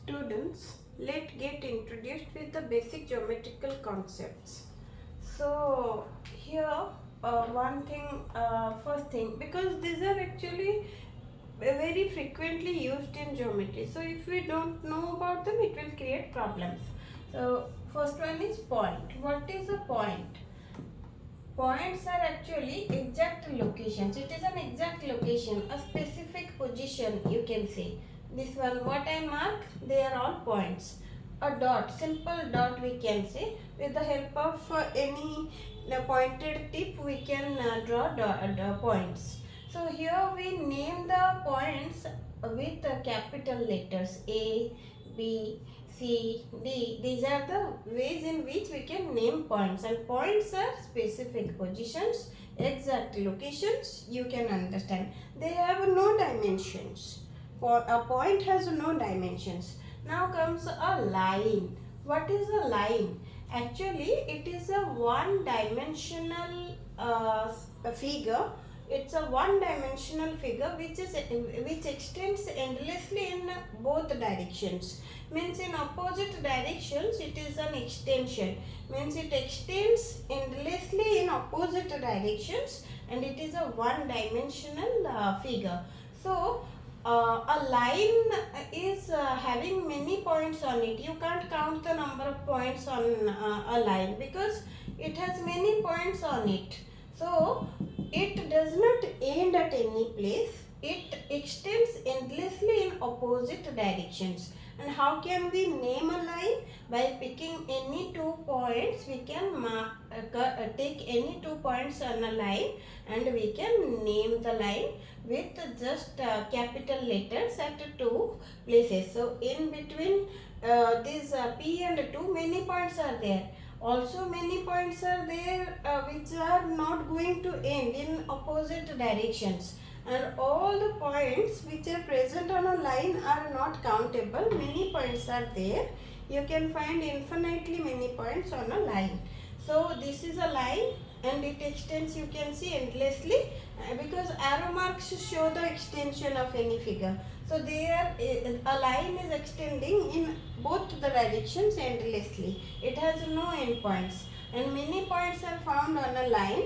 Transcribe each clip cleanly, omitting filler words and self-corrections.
Students, let's get introduced with the basic geometrical concepts. So here first thing, because these are actually very frequently used in geometry. So if we don't know about them, it will create problems. So first one is point. What is a point? Points are actually exact locations. It is an exact location, a specific position, you can say. This one, what I mark, they are all points. A dot, simple dot we can say. With the help of any pointed tip, we can draw points. So here we name the points with capital letters A, B, C, D. These are the ways in which we can name points, and points are specific positions, exact locations, you can understand. They have no dimensions. For a point has no dimensions. Now comes a line. What is a line? Actually, it is a one-dimensional figure. It's a one-dimensional figure which extends endlessly in both directions. Means in opposite directions it is an extension. Means it extends endlessly in opposite directions, and it is a one-dimensional figure. So a line is having many points on it. You can't count the number of points on a line because it has many points on it. So it does not end at any place. It extends endlessly in opposite directions. And how can we name a line? By picking any 2 points, we can take any 2 points on a line, and we can name the line with just capital letters at 2 places. So in between these P and 2, many points are there. Also many points are there which are not going to end in opposite directions, and all the points which are present on a line are not countable. Many points are there. You can find infinitely many points on a line. So this is a line, and it extends, you can see, endlessly because arrow marks show the extension of any figure. So there a line is extending in both the directions endlessly. It has no end points, and many points are found on a line.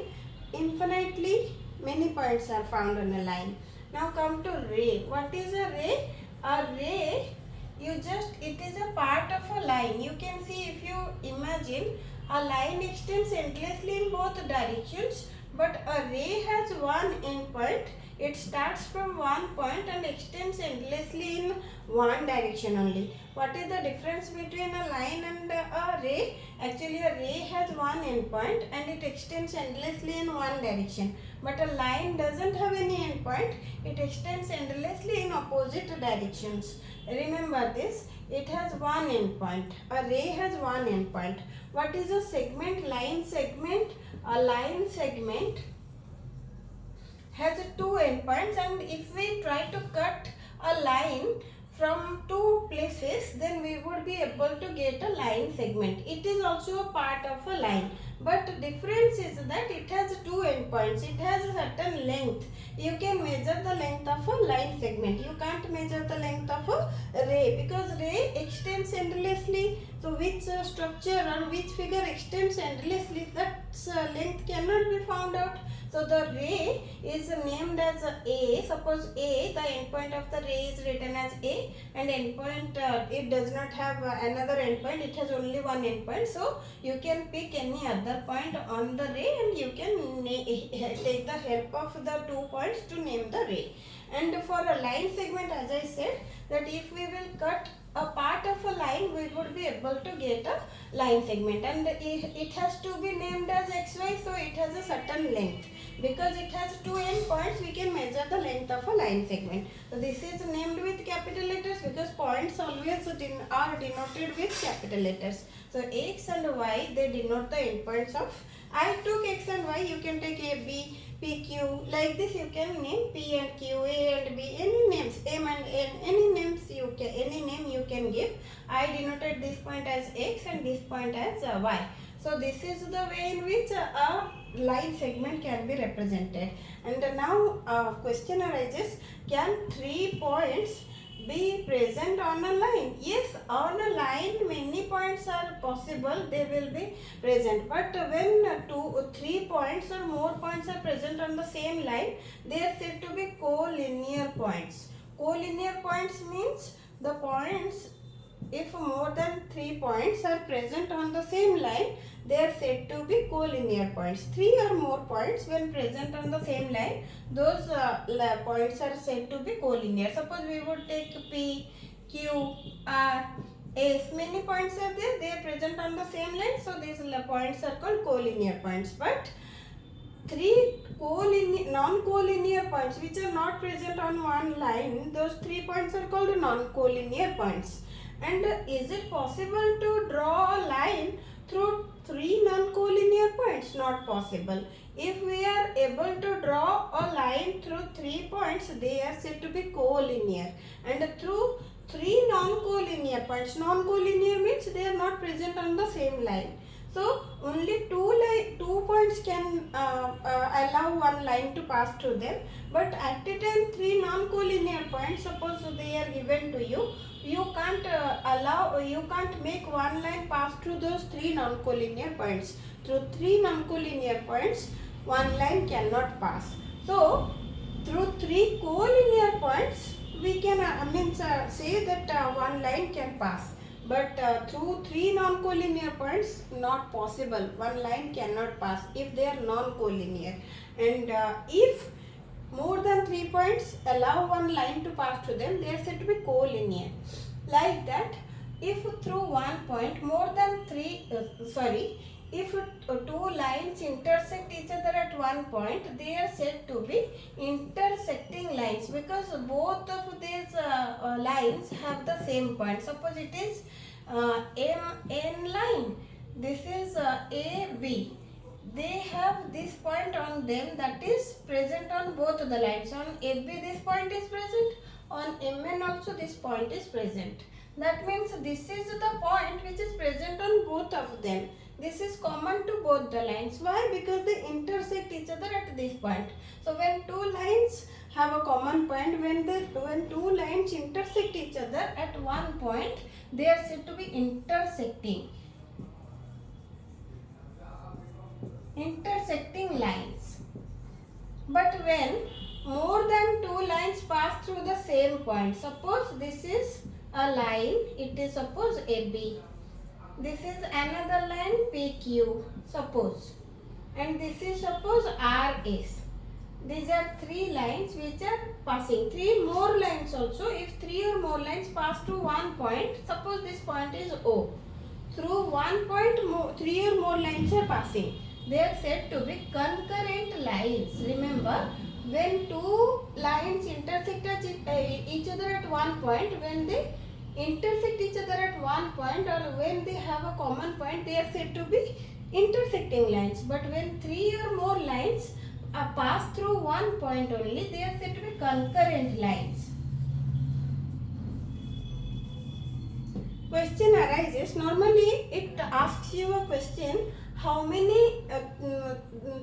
Infinitely many points are found on a line. Now come to ray. What is a ray? A ray, it is a part of a line. You can see, if you imagine, a line extends endlessly in both directions, but a ray has one end point. It starts from one point and extends endlessly in one direction only. What is the difference between a line and a ray? Actually, a ray has one end point and it extends endlessly in one direction. But a line doesn't have any end point. It extends endlessly in opposite directions. Remember this. It has one end point. A ray has one end point. What is a segment? Line segment. A line segment has 2 endpoints, and if we try to cut a line from 2 places, then we would be able to get a line segment. It is also a part of a line, but the difference is that it has 2 endpoints. It has a certain length. You can measure the length of a line segment. You can't measure the length of a ray, because ray extends endlessly. So which structure or which figure extends endlessly, that length cannot be found out. So the ray is named as A. Suppose A, the endpoint of the ray is written as A, and endpoint, it does not have another endpoint. It has only one endpoint. So you can pick any other point on the ray, and you can take the help of the 2 points to name the ray. And for a line segment, as I said, that if we will cut a part of a line, we would be able to get a line segment, and it has to be named as XY, so it has a certain length. Because it has 2 endpoints, we can measure the length of a line segment. So this is named with capital letters because points always are denoted with capital letters. So X and Y, they denote the endpoints of. I took X and Y, you can take A, B, P, Q. Like this you can name P and Q, A and B, any names, M and N, any names any name you can give. I denoted this point as X and this point as Y. So this is the way in which a line segment can be represented. And now question arises, can 3 points be present present on a line? Yes, on a line many points are possible, they will be present. But when 3 points or more points are present on the same line, they are said to be collinear points. Collinear points means the points, if more than 3 points are present on the same line, they are said to be collinear points. 3 or more points when present on the same line, those points are said to be collinear. Suppose we would take P, Q, R, S. Many points are there, they are present on the same line, so these points are called collinear points. But 3 non-collinear points which are not present on one line, those 3 points are called non-collinear points. And is it possible to draw a line through 3 non-collinear points? Not possible. If we are able to draw a line through 3 points, they are said to be collinear. And through 3 non-collinear points, non-collinear means they are not present on the same line. So only two points can allow one line to pass through them. But at a time 3 non-collinear points, suppose they are given to you, you can't you can't make one line pass through those 3 non-collinear points. Through 3 non-collinear points, one line cannot pass. So through 3 collinear points, we can say that one line can pass. But through 3 non-collinear points, not possible. One line cannot pass if they are non-collinear. And if more than 3 points allow one line to pass through them, they are said to be collinear. Like that, if through one point more than if 2 lines intersect each other at one point, they are said to be intersecting lines, because both of these lines have the same point. Suppose it is MN line, this is AB. They have this point on them that is present on both the lines. On AB this point is present, on MN also this point is present. That means this is the point which is present on both of them. This is common to both the lines. Why? Because they intersect each other at this point. So when 2 lines have a common point, when 2 lines intersect each other at one point, they are said to be intersecting lines. But when more than 2 lines pass through the same point, suppose this is a line, it is suppose AB. This is another line PQ, suppose, and this is suppose RS. These are 3 lines which are passing. 3 more lines also. If 3 or more lines pass through one point, suppose this point is O. Through one point, 3 or more lines are passing. They are said to be concurrent lines. Remember, when 2 lines intersect each other at one point, when they intersect each other at one point, or when they have a common point, they are said to be intersecting lines. But when 3 or more lines pass through one point only, they are said to be concurrent lines. Question arises, normally it asks you a question, how many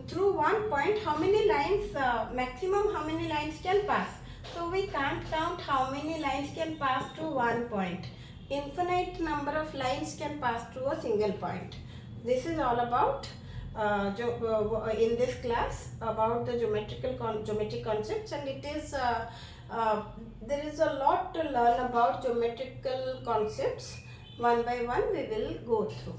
through one point, how many lines, maximum how many lines can pass. So we can't count how many lines can pass through one point. Infinite number of lines can pass through a single point. This is all about in this class about the geometric concepts, and it is there is a lot to learn about geometrical concepts. One by one we will go through.